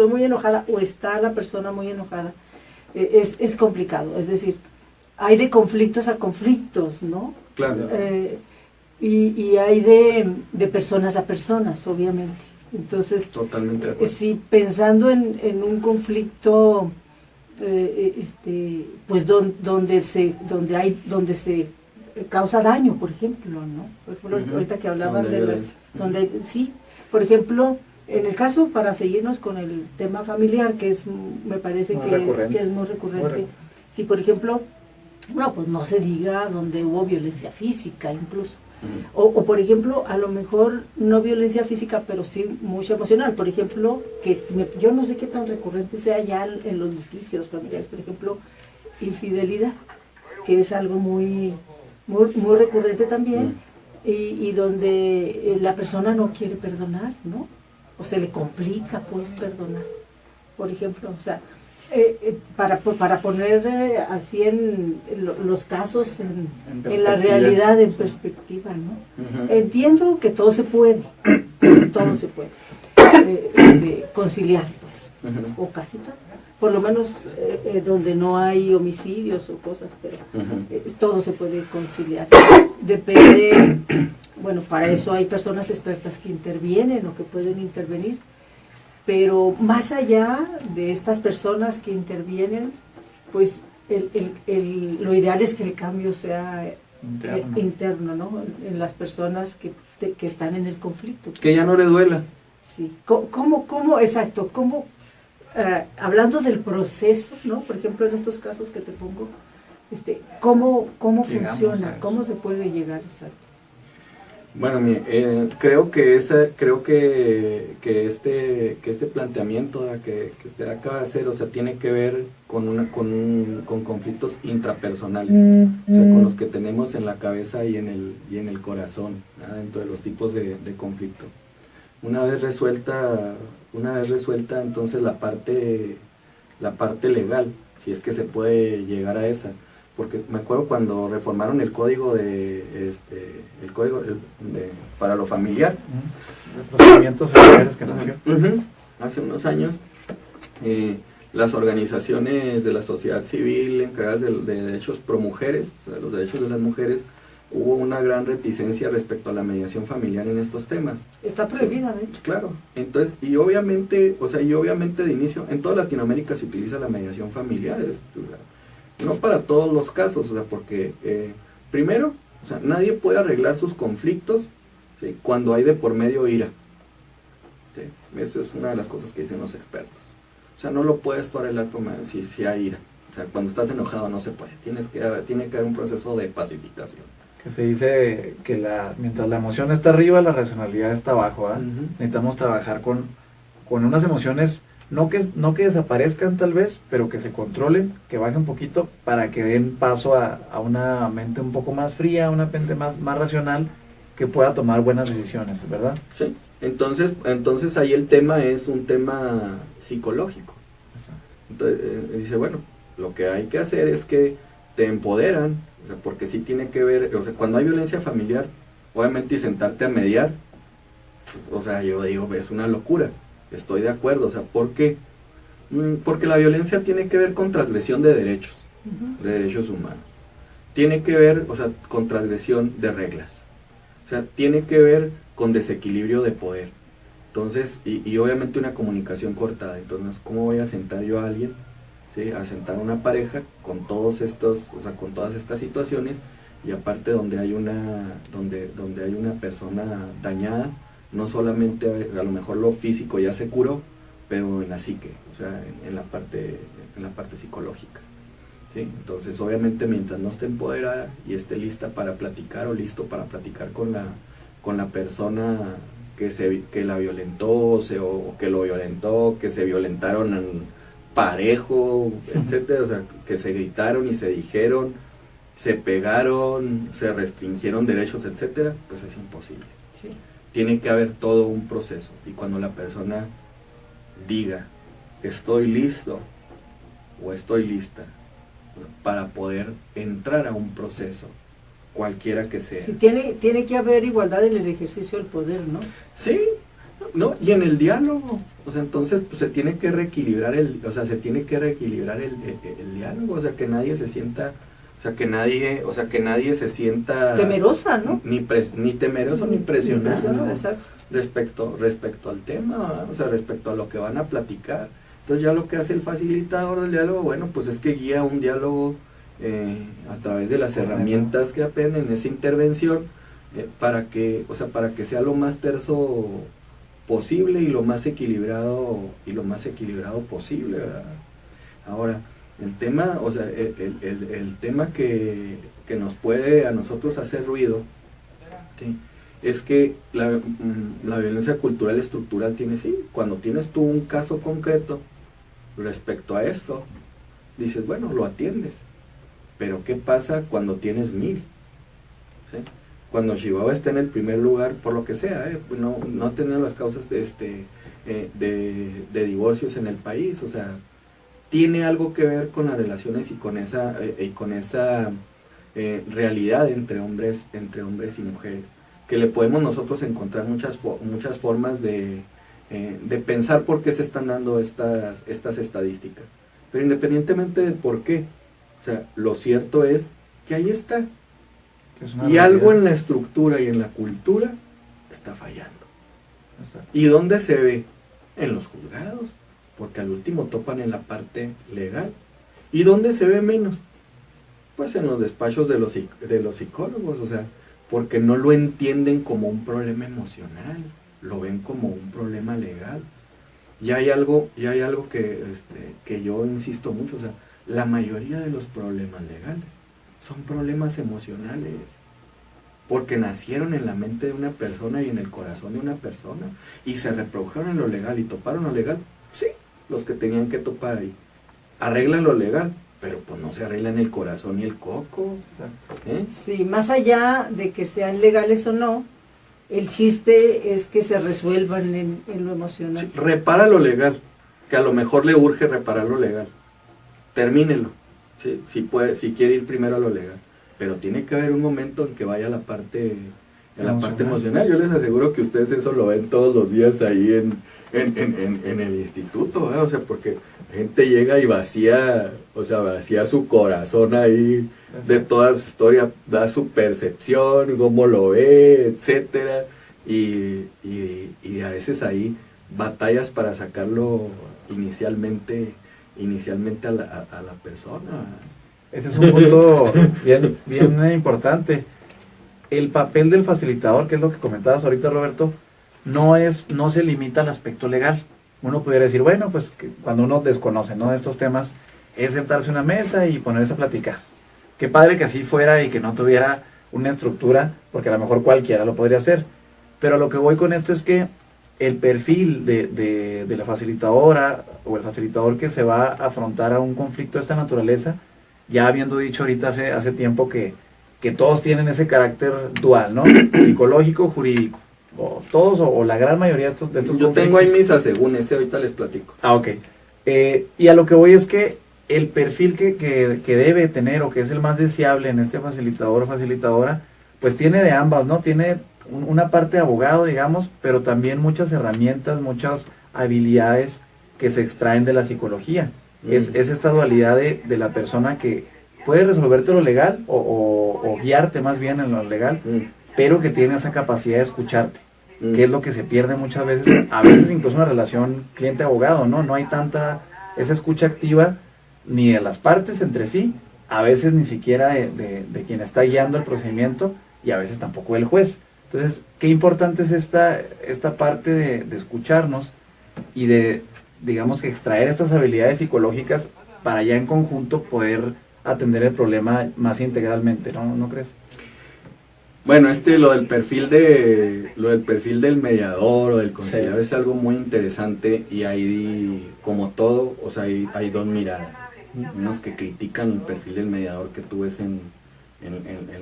muy enojada o está la persona muy enojada, es complicado. Es decir, hay de conflictos a conflictos, ¿no? Claro. Y hay de personas a personas, obviamente. Entonces, totalmente de acuerdo. Si pensando en un conflicto, pues donde se causa daño, por ejemplo, ¿no? Por ejemplo, ahorita que hablaban sí, por ejemplo, en el caso, para seguirnos con el tema familiar, que me parece que es muy recurrente. Si, por ejemplo, bueno, pues no se diga donde hubo violencia física, incluso. O por ejemplo, a lo mejor no violencia física, pero sí mucha emocional. Por ejemplo, yo no sé qué tan recurrente sea ya en los litigios familiares, por ejemplo, infidelidad, que es algo muy recurrente también, y donde la persona no quiere perdonar, ¿no? O se le complica, pues, perdonar, por ejemplo. O sea, para poner así los casos en la realidad, en perspectiva, ¿no? Entiendo que todo se puede, conciliar, pues, o casi todo, por lo menos donde no hay homicidios o cosas, pero todo se puede conciliar. Depende, bueno, para eso hay personas expertas que intervienen o que pueden intervenir. Pero más allá de estas personas que intervienen, pues lo ideal es que el cambio sea interno, ¿no? En las personas que están en el conflicto. Que ya no le duela. Sí. ¿Cómo exacto? ¿Cómo, hablando del proceso, ¿no? Por ejemplo, en estos casos que te pongo, ¿cómo funciona? ¿Cómo se puede llegar? Exacto. Bueno, creo que este planteamiento que usted acaba de hacer, o sea, tiene que ver con conflictos intrapersonales, o sea, con los que tenemos en la cabeza y en el corazón, ¿no? Dentro de los tipos de conflicto. Una vez resuelta entonces la parte legal, si es que se puede llegar a esa. Porque me acuerdo cuando reformaron el código para lo familiar, los procedimientos familiares que nació hace unos años, las organizaciones de la sociedad civil encargadas de derechos pro mujeres, o sea, los derechos de las mujeres, hubo una gran reticencia respecto a la mediación familiar en estos temas. Está prohibida, de hecho. Claro, entonces, y obviamente de inicio, en toda Latinoamérica se utiliza la mediación familiar, no para todos los casos, o sea, porque primero, o sea, nadie puede arreglar sus conflictos, ¿sí?, cuando hay de por medio ira. ¿Sí? Eso es una de las cosas que dicen los expertos. O sea, no lo puedes tú arreglar si hay ira. O sea, cuando estás enojado no se puede. Tiene que haber un proceso de pacificación. Que se dice que mientras la emoción está arriba, la racionalidad está abajo, ¿eh? Necesitamos trabajar con unas emociones, no que desaparezcan tal vez, pero que se controlen, que bajen un poquito, para que den paso a una mente un poco más fría, una mente más racional, que pueda tomar buenas decisiones, ¿verdad? Sí, entonces ahí el tema es un tema psicológico. Entonces dice, bueno, lo que hay que hacer es que te empoderan, o sea, porque sí tiene que ver, o sea, cuando hay violencia familiar, obviamente, y sentarte a mediar, o sea, yo digo, es una locura, estoy de acuerdo, o sea, ¿por qué? Porque la violencia tiene que ver con transgresión de derechos, de derechos humanos, tiene que ver, o sea, con transgresión de reglas, o sea, tiene que ver con desequilibrio de poder, entonces, y obviamente una comunicación cortada. Entonces, ¿cómo voy a sentar yo a alguien, ¿sí?, a sentar a una pareja con todos estos, o sea, con todas estas situaciones, y aparte donde hay una persona dañada, no solamente a lo mejor lo físico ya se curó, pero en la psique, o sea, en la parte psicológica, ¿sí? Entonces, obviamente, mientras no esté empoderada y esté lista para platicar o listo para platicar con la persona que la violentó, o que lo violentó, que se violentaron parejo, etcétera, o sea, que se gritaron y se dijeron, se pegaron, se restringieron derechos, etcétera, pues es imposible. Sí. Tiene que haber todo un proceso, y cuando la persona diga, estoy listo o estoy lista para poder entrar a un proceso, cualquiera que sea. Sí, tiene que haber igualdad en el ejercicio del poder, ¿no? Sí, no, y en el diálogo, o sea, entonces pues, se tiene que reequilibrar el diálogo, o sea, que nadie se sienta, que nadie se sienta temerosa, ¿no? Ni temeroso ni presionado, exacto, respecto al tema, o sea, respecto a lo que van a platicar. Entonces ya lo que hace el facilitador del diálogo, bueno, pues es que guía un diálogo a través de las herramientas que aprenden en esa intervención, para que sea lo más terso posible y lo más equilibrado posible, ¿verdad? Ahora, el tema, o sea, el tema que nos puede a nosotros hacer ruido, ¿sí?, es que la violencia cultural estructural tiene, sí, cuando tienes tú un caso concreto respecto a esto, dices, bueno, lo atiendes, pero ¿qué pasa cuando tienes 1000? ¿Sí? Cuando Chihuahua está en el primer lugar, por lo que sea, no ha tenido las causas de divorcios en el país, o sea, tiene algo que ver con las relaciones y con esa realidad entre hombres y mujeres, que le podemos nosotros encontrar muchas formas de pensar por qué se están dando estas estadísticas, pero independientemente de por qué, o sea, lo cierto es que ahí está, y algo en la estructura y en la cultura está fallando. Exacto. ¿Y dónde se ve? En los juzgados, porque al último topan en la parte legal. ¿Y dónde se ve menos? Pues en los despachos de los psicólogos, o sea, porque no lo entienden como un problema emocional, lo ven como un problema legal. Y hay algo que yo insisto mucho, o sea, la mayoría de los problemas legales son problemas emocionales. porque nacieron en la mente de una persona y en el corazón de una persona, y se reprodujeron en lo legal y toparon lo legal, sí, los que tenían que topar ahí, arreglan lo legal, pero pues no se arreglan el corazón y el coco. Exacto. Sí, más allá de que sean legales o no, el chiste es que se resuelvan en lo emocional. Sí, repara lo legal, que a lo mejor le urge reparar lo legal, termínelo, ¿sí? Si quiere ir primero a lo legal, pero tiene que haber un momento en que vaya a la parte emocional. Yo les aseguro que ustedes eso lo ven todos los días ahí en el instituto, ¿verdad? O sea, porque la gente llega y vacía su corazón ahí de toda su historia, da su percepción, cómo lo ve, etcétera, y a veces ahí batallas para sacarlo inicialmente a la persona. Ese es un punto bien importante. El papel del facilitador, que es lo que comentabas ahorita, Roberto, no se limita al aspecto legal. Uno pudiera decir, bueno, pues que cuando uno desconoce, ¿no?, de estos temas, es sentarse en una mesa y ponerse a platicar. Qué padre que así fuera y que no tuviera una estructura, porque a lo mejor cualquiera lo podría hacer. Pero a lo que voy con esto es que el perfil de la facilitadora o el facilitador que se va a afrontar a un conflicto de esta naturaleza, ya habiendo dicho ahorita hace tiempo que todos tienen ese carácter dual, ¿no? Psicológico, jurídico. O todos, o la gran mayoría de estos Yo conflictos. tengo ahí mis asegúnes, ahorita les platico. Ok. Y a lo que voy es que el perfil que debe tener, o que es el más deseable en este facilitador o facilitadora, pues tiene de ambas, ¿no? Tiene una parte de abogado, digamos, pero también muchas herramientas, muchas habilidades que se extraen de la psicología. Es esta dualidad de la persona que puede resolverte lo legal o guiarte más bien en lo legal, pero que tiene esa capacidad de escucharte, que es lo que se pierde muchas veces, a veces incluso en una relación cliente-abogado, ¿no? No hay tanta esa escucha activa ni de las partes entre sí, a veces ni siquiera de quien está guiando el procedimiento, y a veces tampoco del juez. Entonces, qué importante es esta parte de escucharnos y de, digamos, que extraer estas habilidades psicológicas para ya en conjunto poder atender el problema más integralmente, ¿no crees? Bueno, lo del perfil del mediador o del conciliador, sí, es algo muy interesante, y ahí, como todo, o sea, hay dos miradas. Unos que critican el perfil del mediador que tú ves en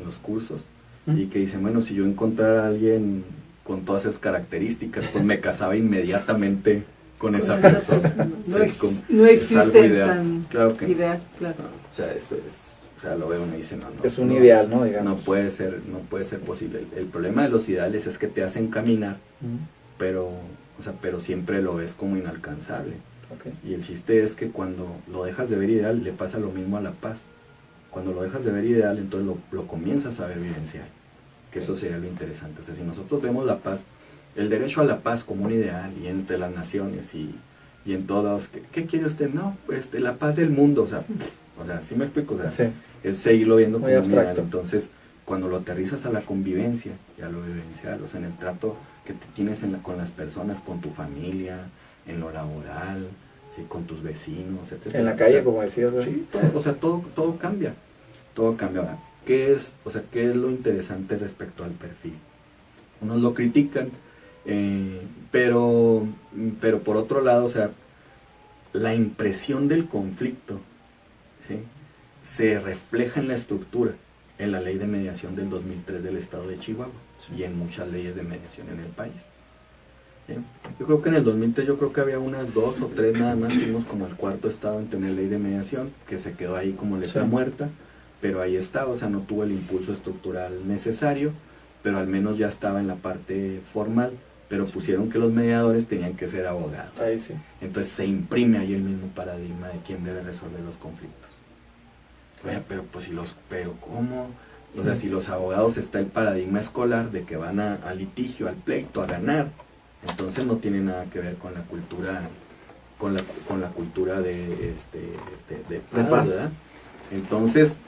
los cursos, y que dicen, bueno, si yo encontrara a alguien con todas esas características, pues me casaba inmediatamente con esa persona. No existe tan claro que ideal, claro. O sea, eso es, o sea, lo veo y me dicen, no, es un ideal, ¿no? Digamos. No puede ser posible. El problema de los ideales es que te hacen caminar, pero siempre lo ves como inalcanzable. Okay. Y el chiste es que cuando lo dejas de ver ideal, le pasa lo mismo a la paz. Cuando lo dejas de ver ideal, entonces lo comienzas a ver vivencial, que eso sería lo interesante. O sea, si nosotros vemos la paz, el derecho a la paz como un ideal, y entre las naciones y en todos, ¿qué quiere usted? No, pues la paz del mundo, o sea, ¿sí me explico? O sea, sí, es seguirlo viendo como un ideal. Entonces, cuando lo aterrizas a la convivencia y a lo vivencial, o sea, en el trato que tienes con las personas, con tu familia, en lo laboral, ¿sí?, con tus vecinos, etc. En la calle, como decías, ¿verdad? Sí, todo cambia. Todo cambia. Ahora, ¿qué es lo interesante respecto al perfil? Unos lo critican, pero por otro lado, o sea, la impresión del conflicto, ¿sí?, se refleja en la estructura, en la ley de mediación del 2003 del estado de Chihuahua, sí, y en muchas leyes de mediación en el país. ¿Sí? Yo creo que en el 2003 había unas 2 o 3 nada más, fuimos como el cuarto estado en tener ley de mediación, que se quedó ahí como lepra muerta, pero ahí está, o sea, no tuvo el impulso estructural necesario, pero al menos ya estaba en la parte formal, pero pusieron que los mediadores tenían que ser abogados. Ahí sí. Entonces se imprime ahí el mismo paradigma de quién debe resolver los conflictos. Oye, pero ¿cómo? O sea, si los abogados está el paradigma escolar de que van al litigio, al pleito, a ganar, entonces no tiene nada que ver con la cultura, con la cultura de paz, ¿verdad? Entonces,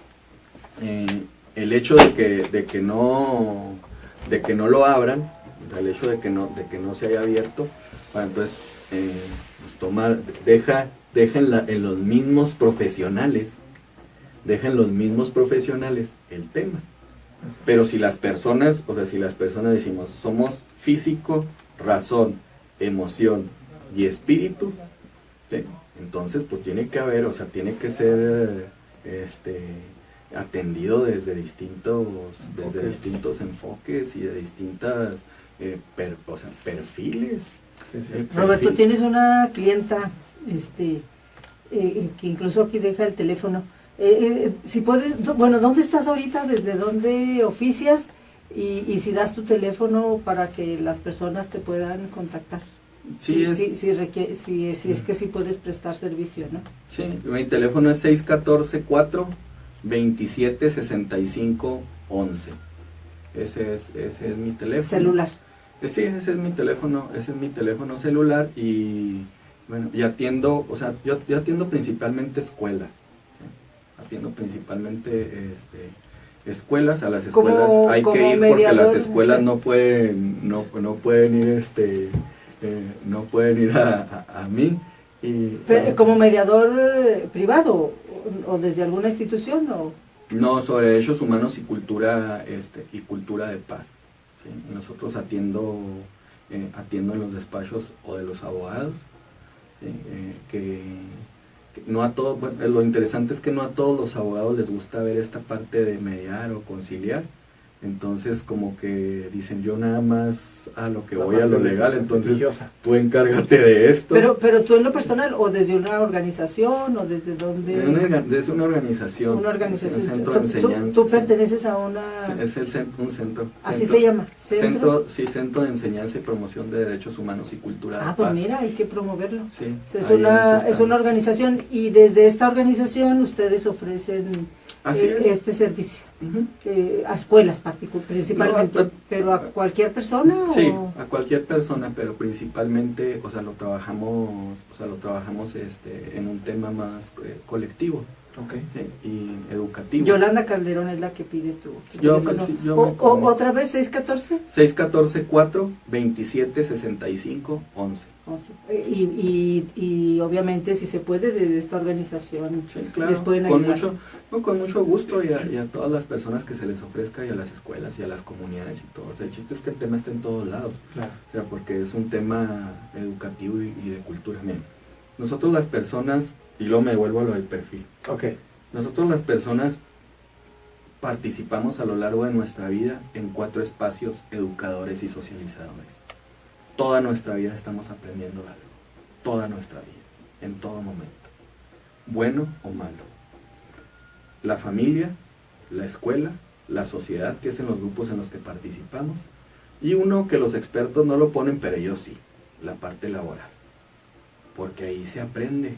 el hecho de que no lo abran, el hecho de que no se haya abierto, bueno, entonces deja en los mismos profesionales el tema, Pero si las personas, o sea, si las personas decimos, somos físico, razón, emoción y espíritu, ¿sí? Entonces pues tiene que haber, o sea, tiene que ser atendido desde distintos enfoques y de distintas perfiles. Sí, sí. Roberto, tienes una clienta que incluso aquí deja el teléfono. Si puedes, bueno, ¿dónde estás ahorita? ¿Desde dónde oficias? Y si das tu teléfono para que las personas te puedan contactar. Si es que sí puedes prestar servicio, ¿no? Sí, mi teléfono es 614-427-6511. Ese es mi teléfono. Celular. Sí, ese es mi teléfono celular y bueno, y atiendo, o sea, yo atiendo principalmente escuelas. ¿Sí? Atiendo principalmente escuelas, a las escuelas hay que ir porque las escuelas no pueden ir a mí. Pero, ¿como mediador privado o desde alguna institución? No, sobre derechos humanos y cultura de paz. ¿Sí? Nosotros atiendo en los despachos o de los abogados, que no a todos, bueno, lo interesante es que no a todos los abogados les gusta ver esta parte de mediar o conciliar. Entonces como que dicen, yo nada más a lo que voy a lo legal, entonces tú encárgate de esto. Pero tú en lo personal, o desde una organización, o desde dónde... Desde una organización. Una organización. Un centro de enseñanza. ¿Tú perteneces a una...? Es un centro. ¿Así se llama? Centro de Enseñanza y Promoción de Derechos Humanos y Cultura de Paz. Pues mira, hay que promoverlo. Sí, es una organización, y desde esta organización ustedes ofrecen este servicio. A escuelas principalmente, pero a cualquier persona. Sí, a cualquier persona, pero principalmente, o sea, lo trabajamos en un tema más colectivo. Okay. Y educativo. Yolanda Calderón es la que pide tu teléfono. ¿Otra vez 614? 614-427-6511. Y obviamente, si se puede, desde esta organización, sí, claro, les pueden ayudar. Con mucho gusto, y a todas las personas que se les ofrezca, y a las escuelas y a las comunidades y todo. O sea, el chiste es que el tema esté en todos lados. Claro. O sea, porque es un tema educativo y de cultura. Bien, nosotros las personas, y luego me vuelvo a lo del perfil. Okay. Nosotros las personas participamos a lo largo de nuestra vida en 4 espacios educadores y socializadores. Toda nuestra vida estamos aprendiendo algo. Toda nuestra vida, en todo momento. Bueno o malo. La familia, la escuela, la sociedad, que es en los grupos en los que participamos, y uno que los expertos no lo ponen, pero yo sí, la parte laboral. Porque ahí se aprende.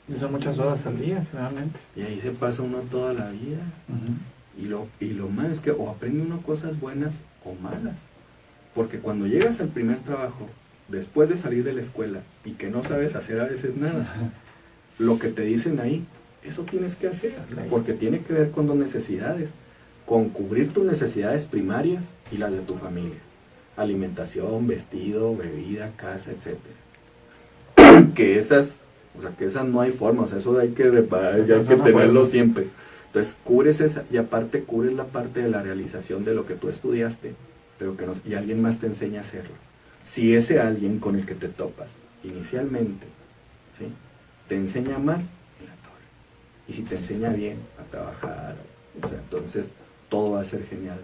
Y son muchas horas al día, generalmente. Y ahí se pasa uno toda la vida. Y lo malo es que o aprende uno cosas buenas o malas. Porque cuando llegas al primer trabajo, después de salir de la escuela, y que no sabes hacer a veces nada, lo que te dicen ahí, eso tienes que hacer. Porque tiene que ver con 2 necesidades. Con cubrir tus necesidades primarias y las de tu familia. Alimentación, vestido, bebida, casa, etc. Que esas no hay forma, o sea, eso hay que reparar, ya hay que tenerlo siempre. Entonces cubres esa, y aparte cubres la parte de la realización de lo que tú estudiaste, pero y alguien más te enseña a hacerlo. Si ese alguien con el que te topas inicialmente, ¿sí?, te enseña mal, en la torre. Y si te enseña bien a trabajar, o sea, entonces todo va a ser genial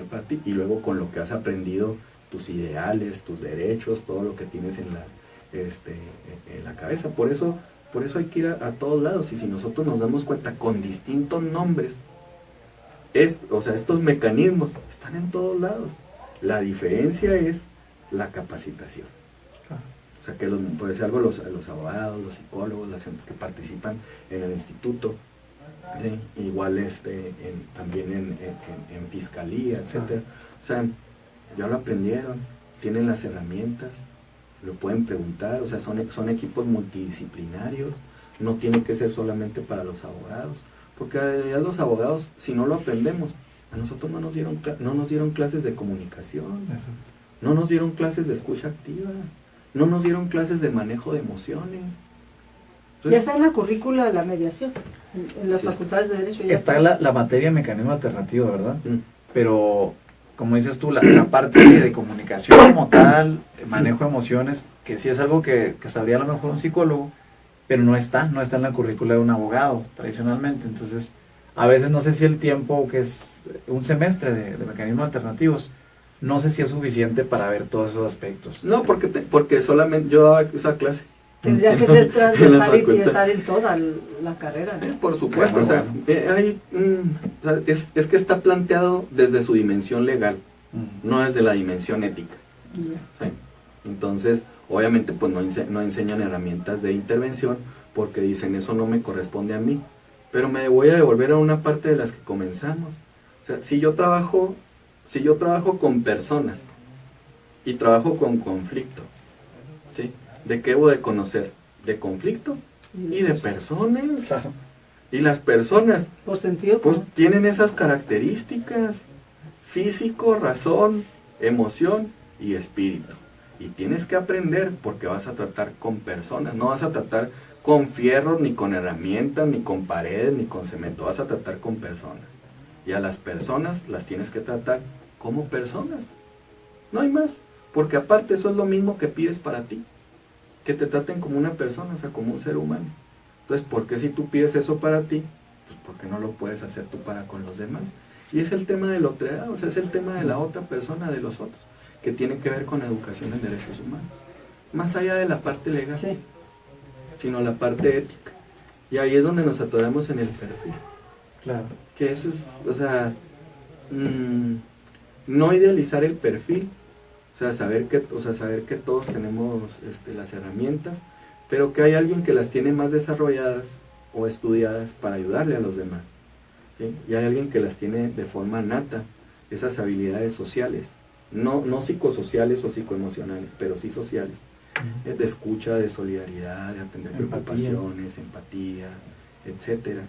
para ti. Y luego con lo que has aprendido, tus ideales, tus derechos, todo lo que tienes en la cabeza. Por eso hay que ir a todos lados, y si nosotros nos damos cuenta con distintos nombres, estos mecanismos están en todos lados. La diferencia es la capacitación. O sea, que por decir algo, los abogados, los psicólogos, las gentes que participan en el instituto, igual también en fiscalía, etcétera. O sea, ya lo aprendieron, tienen las herramientas, lo pueden preguntar, o sea, son equipos multidisciplinarios, no tiene que ser solamente para los abogados, porque ya los abogados, si no lo aprendemos, a nosotros no nos dieron clases de comunicación, no nos dieron clases de escucha activa, no nos dieron clases de manejo de emociones. Entonces, ya está en la currícula la mediación, en las Sí, facultades de Derecho. Ya Está la materia mecanismo alternativo, ¿verdad? mm, Pero, como dices tú, la parte de comunicación como tal, manejo de emociones, que sí es algo que sabría a lo mejor un psicólogo, pero no está en la currícula de un abogado, tradicionalmente. Entonces, a veces no sé si el tiempo, que es un semestre de mecanismos alternativos, no sé si es suficiente para ver todos esos aspectos. no, porque solamente yo daba esa clase. tendría que ser En la transversal y facultad. estar en toda la carrera, ¿no? Por supuesto, Claro, o sea, o sea, es que está planteado desde su dimensión legal, no desde la dimensión ética. Ya. ¿Sí? Entonces, obviamente, pues no enseñan herramientas de intervención porque dicen, eso no me corresponde a mí. Pero me voy a devolver a una parte de las que comenzamos. O sea, si yo trabajo con personas y trabajo con conflicto, ¿sí? ¿De qué debo de conocer? De conflicto y de personas. Claro. Y las personas, Por sentido pues común. tienen esas características: físico, razón, emoción y espíritu. Y tienes que aprender, porque vas a tratar con personas, no vas a tratar con fierros, ni con herramientas, ni con paredes, ni con cemento, vas a tratar con personas. Y a las personas las tienes que tratar como personas. No hay más, porque aparte eso es lo mismo que pides para ti, que te traten como una persona, o sea, como un ser humano. Entonces, ¿por qué si tú pides eso para ti, pues por qué no lo puedes hacer tú para con los demás? Y es el tema del otredad, o sea, es el tema de la otra persona, de los otros, que tiene que ver con educación en derechos humanos. Más allá de la parte legal, Sí. sino la parte ética. Y ahí es donde nos atoramos en el perfil. Claro. Que eso es, o sea, no idealizar el perfil, o sea, saber que todos tenemos las herramientas, pero que hay alguien que las tiene más desarrolladas o estudiadas para ayudarle a los demás, ¿sí? Y hay alguien que las tiene de forma nata, esas habilidades sociales, no psicosociales o psicoemocionales, pero sí sociales, de escucha, de solidaridad, de atender preocupaciones, empatía, etcétera.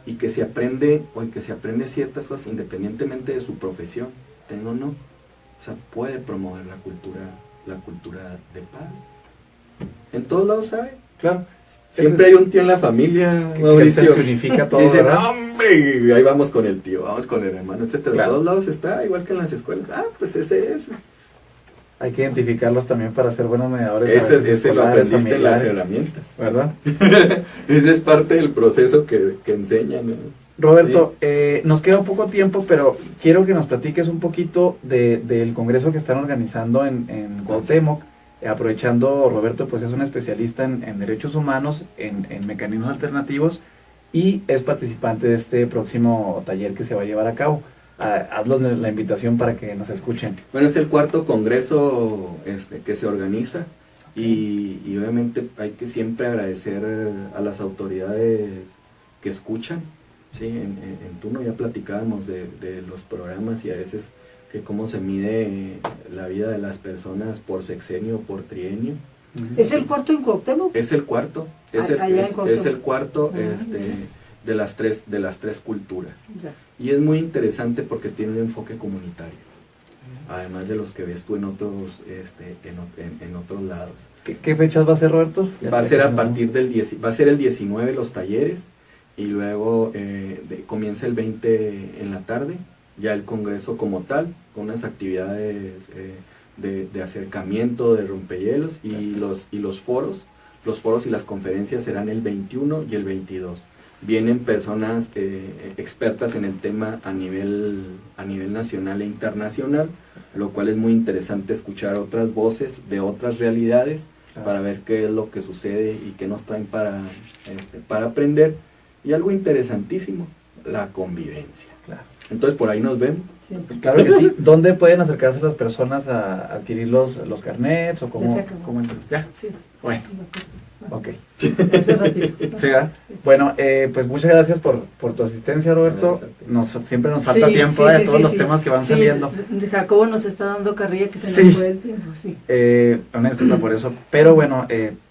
Y que se aprende, ciertas cosas independientemente de su profesión, tenga o no, o sea, puede promover la cultura de paz. En todos lados, ¿sabe? Claro. Siempre hay un tío en la familia, que Mauricio, se unifica y todo, dice, ¿verdad? "No, hombre", y ahí vamos con el tío, vamos con el hermano, etcétera. Claro. En todos lados está, igual que en las escuelas. Pues ese es. Hay que identificarlos también para ser buenos mediadores. a veces Ese lo escolares, aprendiste en las familiares, herramientas. ¿verdad? Ese es parte del proceso que enseñan, ¿no? Roberto, nos queda poco tiempo, pero quiero que nos platiques un poquito del congreso que están organizando en Cuauhtémoc. Aprovechando, Roberto pues es un especialista en derechos humanos, en mecanismos alternativos, y es participante de este próximo taller que se va a llevar a cabo. Hazlos la invitación para que nos escuchen. Bueno, es el cuarto congreso que se organiza, y obviamente hay que siempre agradecer a las autoridades que escuchan, ¿sí? En turno ya platicábamos de los programas y a veces que cómo se mide la vida de las personas por sexenio o por trienio. ¿Es el cuarto en Cuauhtémoc? Es el cuarto, Allá en Cuauhtémoc. es el cuarto Bien. de las tres culturas. Ya. Y es muy interesante porque tiene un enfoque comunitario, además de los que ves tú en otros lados. ¿Qué fechas va a ser, Roberto? Va a ser a partir va a ser el 19 los talleres, y luego comienza el 20 en la tarde, ya el congreso como tal, con unas actividades de acercamiento, de rompehielos, y los foros y las conferencias serán el 21 y el 22. Vienen personas expertas en el tema a nivel nacional e internacional, lo cual es muy interesante escuchar otras voces de otras realidades, Claro. para ver qué es lo que sucede y qué nos traen para aprender. Y algo interesantísimo, la convivencia. Claro. Entonces por ahí nos vemos. Sí. Claro que sí. ¿Dónde pueden acercarse las personas a adquirir los carnets o cómo? Ya se acabó. ¿Ya? Sí. Bueno, ok. Hace ratito. Sí, ¿verdad? Bueno, pues muchas gracias por tu asistencia, Roberto. Siempre nos falta tiempo de todos los temas que van saliendo. Jacobo nos está dando carrilla que se Sí. nos fue el tiempo, sí. Una disculpa por eso, pero bueno,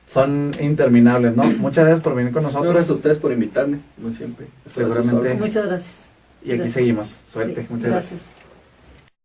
son interminables, ¿no? Muchas gracias por venir con Gracias nosotros. a ustedes por invitarme, como siempre. Seguramente. Muchas gracias. Y aquí Gracias. seguimos. Suerte, Sí, muchas gracias. gracias.